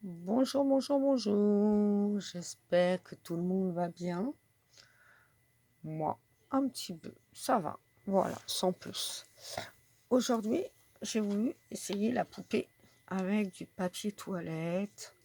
Bonjour, bonjour, bonjour. J'espère que tout le monde va bien. Moi, un petit peu, ça va. Voilà, sans plus. Aujourd'hui, j'ai voulu essayer la poupée avec du papier toilette.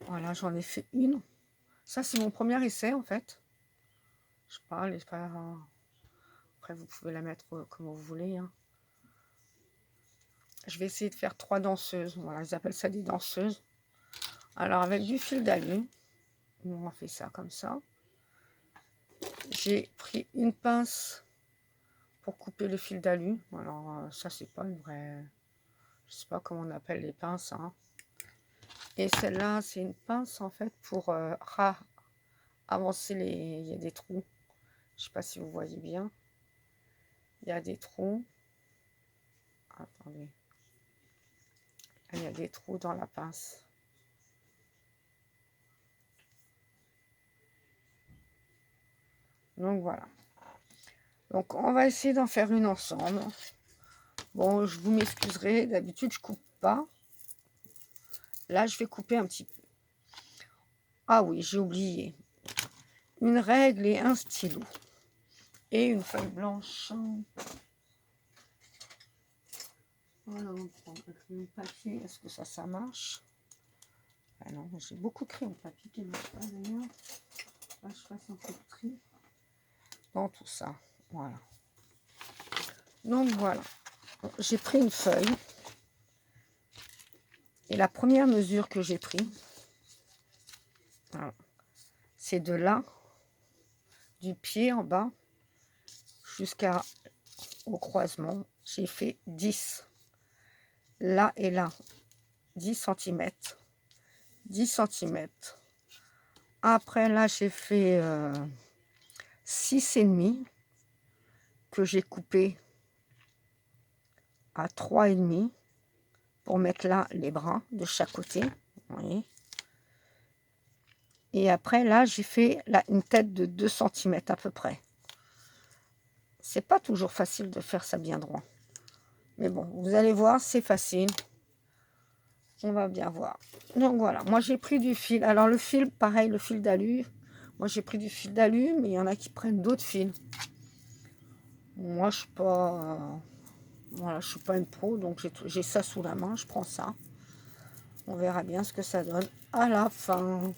Voilà, j'en ai fait une. Ça, c'est mon premier essai, en fait. Je parle, j'espère. Après, vous pouvez la mettre comme vous voulez, hein. Je vais essayer de faire 3 danseuses. Voilà, ils appellent ça des danseuses. Alors, avec du fil d'alu, on fait ça comme ça. J'ai pris une pince pour couper le fil d'alu. Alors, ça, c'est pas une vraie... Je sais pas comment on appelle les pinces, hein. Et celle-là, c'est une pince, en fait, pour avancer les... Il y a des trous. Je sais pas si vous voyez bien. Il y a des trous. Attendez. Il y a des trous dans la pince. Donc, voilà. Donc, on va essayer d'en faire une ensemble. Bon, je vous m'excuserez. D'habitude, je coupe pas. Là, je vais couper un petit peu. Ah oui, j'ai oublié. Une règle et un stylo. Et une feuille blanche. Voilà, on prend un crayon papier. Est-ce que ça marche? Ah non, j'ai beaucoup de crayons papier qui ne marchent pas d'ailleurs. Là, je fasse un peu de tri dans tout ça. Voilà. Donc voilà. J'ai pris une feuille. Et la première mesure que j'ai prise, voilà, c'est de là, du pied en bas, jusqu'au croisement. J'ai fait 10. Là et là, 10 cm. 10 cm. Après, là, j'ai fait 6,5 que j'ai coupé à 3,5 pour mettre là les bras de chaque côté. Vous voyez. Et après, là, j'ai fait là, une tête de 2 cm à peu près. C'est pas toujours facile de faire ça bien droit. Mais bon, vous allez voir, c'est facile. On va bien voir. Donc voilà, moi j'ai pris du fil. Alors le fil, pareil, le fil d'alu. Moi j'ai pris du fil d'alu, mais il y en a qui prennent d'autres fils. Moi je suis pas... voilà, je suis pas une pro, donc j'ai ça sous la main, je prends ça. On verra bien ce que ça donne à la fin.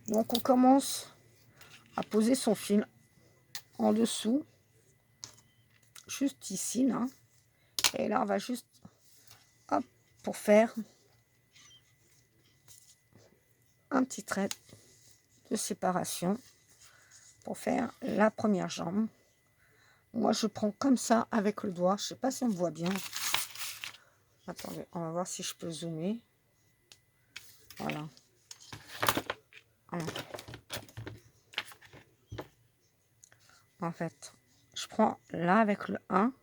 Donc on commence à poser son fil en dessous, juste ici, là. Et là, on va juste, hop, pour faire un petit trait de séparation, pour faire la première jambe. Moi, je prends comme ça avec le doigt. Je sais pas si on me voit bien. Attendez, on va voir si je peux zoomer. Voilà. En fait, je prends là avec le 1.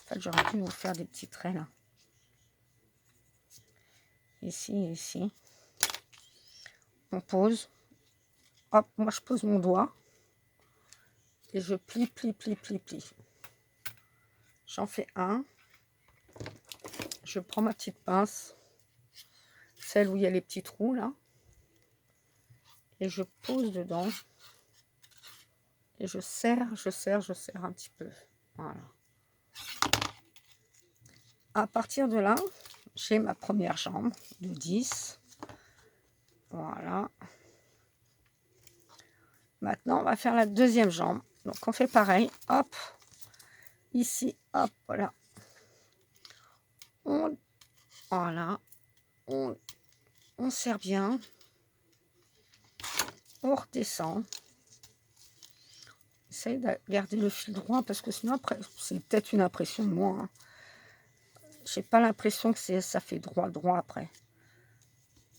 En fait, j'aurais pu vous faire des petits traits là. Ici et ici. On pose. Hop, moi je pose mon doigt. Et je plie, plie, plie, plie, plie. J'en fais un. Je prends ma petite pince. Celle où il y a les petits trous là. Et je pose dedans. Et je serre, je serre, je serre un petit peu. Voilà. À partir de là, j'ai ma première jambe de 10. Voilà. Maintenant, on va faire la deuxième jambe. Donc, on fait pareil. Hop. Ici, hop, voilà. Voilà. On serre bien. On redescend. Essaye de garder le fil droit parce que sinon, après, c'est peut-être une impression de moi, hein. J'ai pas l'impression que ça fait droit après.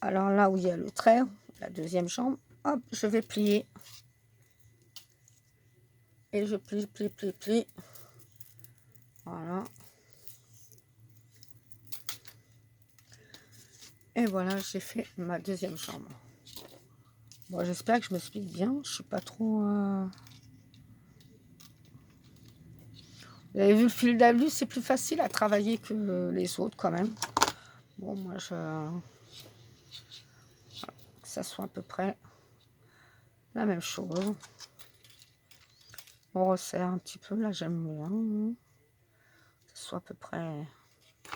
Alors là où il y a le trait, la deuxième jambe, hop, je vais plier. Et je plie, plie, plie, plie. Voilà. Et voilà, j'ai fait ma deuxième jambe. Bon, j'espère que je m'explique bien. Je suis pas trop... Vous avez vu le fil d'alu, c'est plus facile à travailler que les autres quand même. Bon, moi, que ça soit à peu près la même chose. On resserre un petit peu, là, j'aime bien. Que ce soit à peu près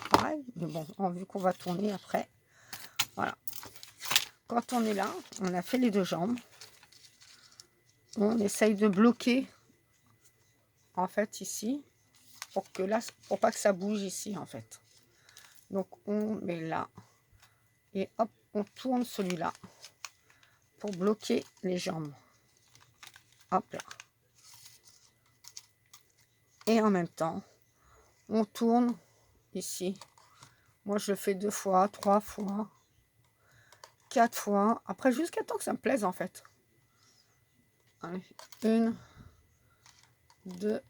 pareil. Mais bon, vu qu'on va tourner après, voilà. Quand on est là, on a fait les deux jambes. On essaye de bloquer, en fait, ici, pour que là, pour pas que ça bouge ici, en fait. Donc, on met là. Et hop, on tourne celui-là pour bloquer les jambes. Hop là. Et en même temps, on tourne ici. Moi, je le fais 2 fois, 3 fois, 4 fois. Après, jusqu'à temps que ça me plaise, en fait. Allez, 1, 2,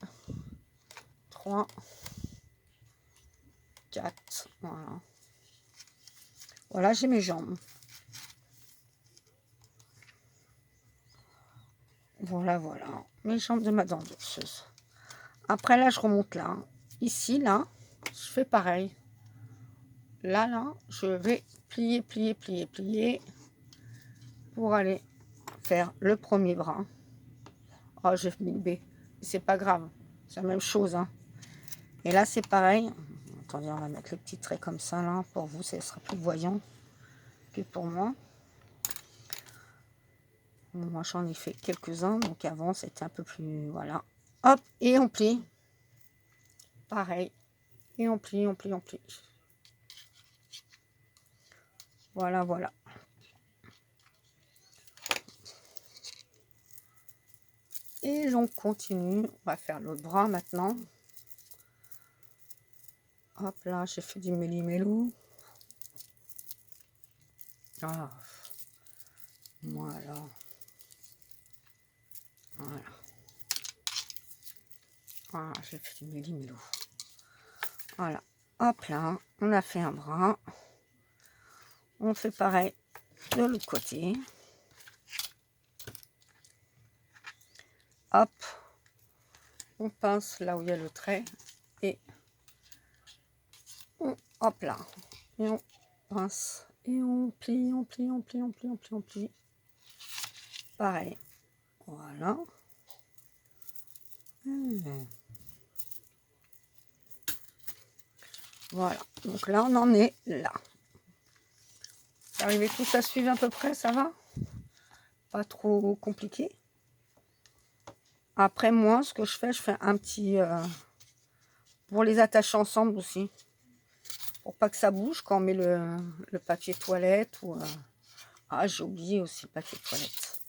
3, 4. Voilà. Voilà, j'ai mes jambes. Voilà, voilà. Mes jambes de ma danseuse. Après, là, je remonte là. Ici, là, je fais pareil. Là, je vais plier, plier, plier, plier pour aller faire le premier bras. Oh, j'ai mis le B. C'est pas grave. C'est la même chose. Hein. Et là, c'est pareil. Attendez, on va mettre le petit trait comme ça, là. Pour vous, ça sera plus voyant que pour moi. Moi, j'en ai fait quelques-uns. Donc, avant, c'était un peu plus... Voilà. Hop, et on plie. Pareil. Et on plie, on plie, on plie. Voilà, voilà. Et on continue. On va faire le bras maintenant. Hop là, j'ai fait du méli-mélou. Ah. Voilà. Voilà. Ah, j'ai fait du méli-mélou. Voilà. Hop là, on a fait un bras. On fait pareil de l'autre côté. Hop. On pince là où il y a le trait. Et on, hop là. Et on pince. Et on plie, on plie, on plie, on plie, on plie, on plie. Pareil. Voilà. Voilà. Donc là, on en est là. Vous arrivez tous à suivre à peu près, ça va? Pas trop compliqué. Après, moi, ce que je fais un petit... pour les attacher ensemble aussi. Pour pas que ça bouge quand on met le papier toilette. Ou, ah, j'ai oublié aussi le papier toilette.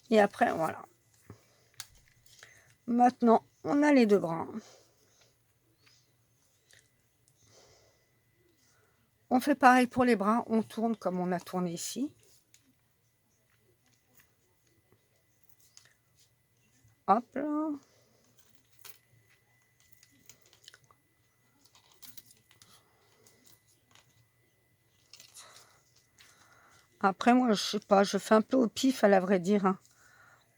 Et après, voilà. Maintenant, on a les deux bras. On fait pareil pour les bras. On tourne comme on a tourné ici. Hop là. Après, moi, je sais pas, je fais un peu au pif, à la vraie dire. Hein.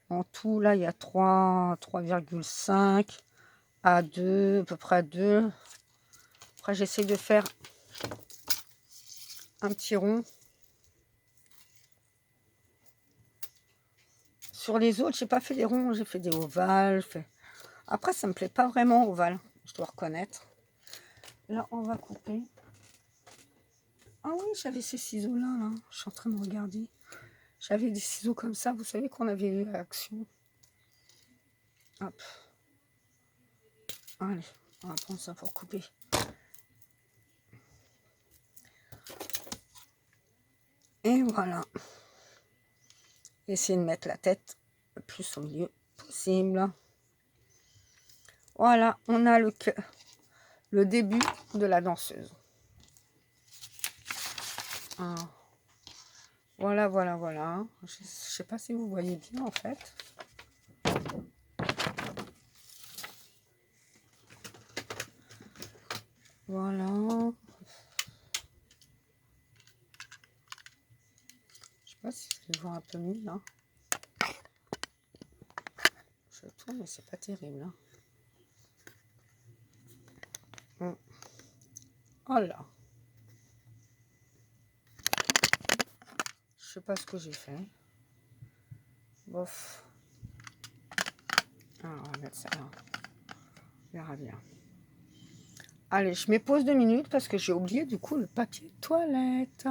En tout, là, il y a 3,5 à 2, à peu près à 2. Après, j'essaie de faire un petit rond. Sur les autres, j'ai pas fait des ronds, j'ai fait des ovales. Après, ça me plaît pas vraiment ovale, je dois reconnaître. Là, on va couper. Ah oui, j'avais ces ciseaux-là, là. Je suis en train de regarder. J'avais des ciseaux comme ça, vous savez qu'on avait eu l'action. Hop. Allez, on va prendre ça pour couper. Et voilà. Essayez de mettre la tête le plus au milieu possible. Voilà, on a le début de la danseuse. Ah. Voilà, voilà, voilà. Je ne sais pas si vous voyez bien en fait. Voilà. Je sais pas si je vais voir un peu mieux là. Je tourne mais c'est pas terrible. Hein. Voilà. Je sais pas ce que j'ai fait. Bof. Ah, on va mettre ça là. On verra bien. Allez, je mets pause 2 minutes parce que j'ai oublié du coup le papier toilette.